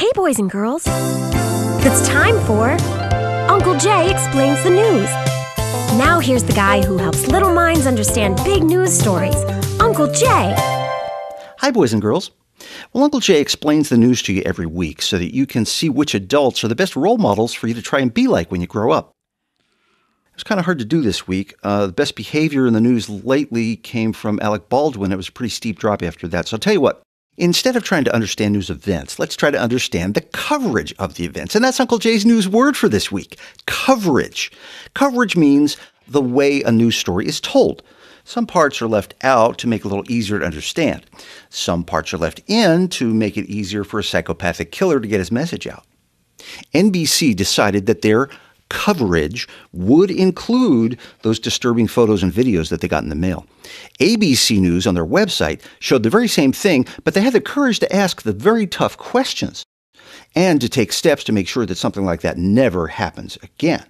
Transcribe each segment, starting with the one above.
Hey, boys and girls. It's time for Uncle Jay Explains the News. Now here's the guy who helps little minds understand big news stories, Uncle Jay. Hi, boys and girls. Well, Uncle Jay explains the news to you every week so that you can see which adults are the best role models for you to try and be like when you grow up. It was kind of hard to do this week. The best behavior in the news lately came from Alec Baldwin. It was a pretty steep drop after that. So I'll tell you what. Instead of trying to understand news events, let's try to understand the coverage of the events. And that's Uncle Jay's news word for this week, coverage. Coverage means the way a news story is told. Some parts are left out to make it a little easier to understand. Some parts are left in to make it easier for a psychopathic killer to get his message out. NBC decided that their coverage would include those disturbing photos and videos that they got in the mail. ABC News on their website showed the very same thing, but they had the courage to ask the very tough questions and to take steps to make sure that something like that never happens again.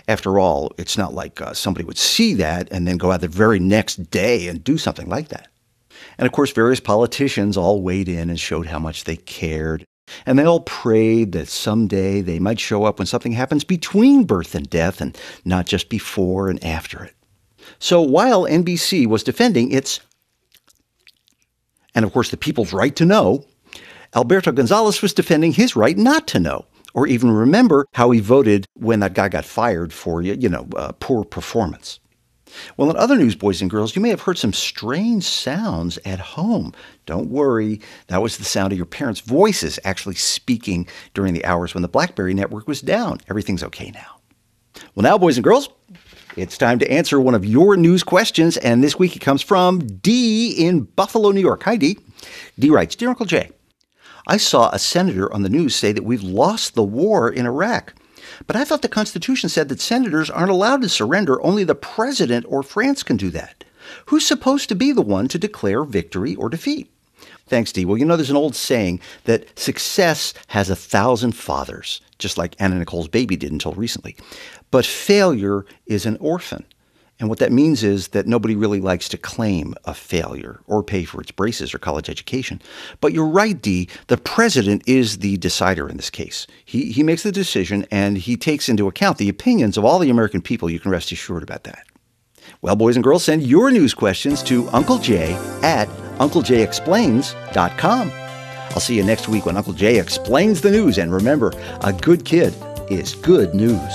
After all, it's not like somebody would see that and then go out the very next day and do something like that. And of course, various politicians all weighed in and showed how much they cared. And they all prayed that someday they might show up when something happens between birth and death and not just before and after it. So while NBC was defending its, and of course the people's right to know, Alberto Gonzalez was defending his right not to know, or even remember how he voted when that guy got fired for, poor performance. Well, in other news, boys and girls, you may have heard some strange sounds at home. Don't worry, that was the sound of your parents' voices actually speaking during the hours when the BlackBerry network was down. Everything's okay now. Well, now, boys and girls, it's time to answer one of your news questions, and this week it comes from Dee in Buffalo, New York. Hi, Dee. Dee writes, Dear Uncle Jay, I saw a senator on the news say that we've lost the war in Iraq. But I thought the Constitution said that senators aren't allowed to surrender. Only the president or France can do that. Who's supposed to be the one to declare victory or defeat? Thanks, Dee. Well, there's an old saying that success has 1,000 fathers, just like Anna Nicole's baby did until recently. But failure is an orphan. And what that means is that nobody really likes to claim a failure or pay for its braces or college education. But you're right, Dee, the president is the decider in this case. He makes the decision and he takes into account the opinions of all the American people. You can rest assured about that. Well, boys and girls, send your news questions to Uncle Jay at UncleJayExplains.com. I'll see you next week when Uncle Jay explains the news. And remember, a good kid is good news.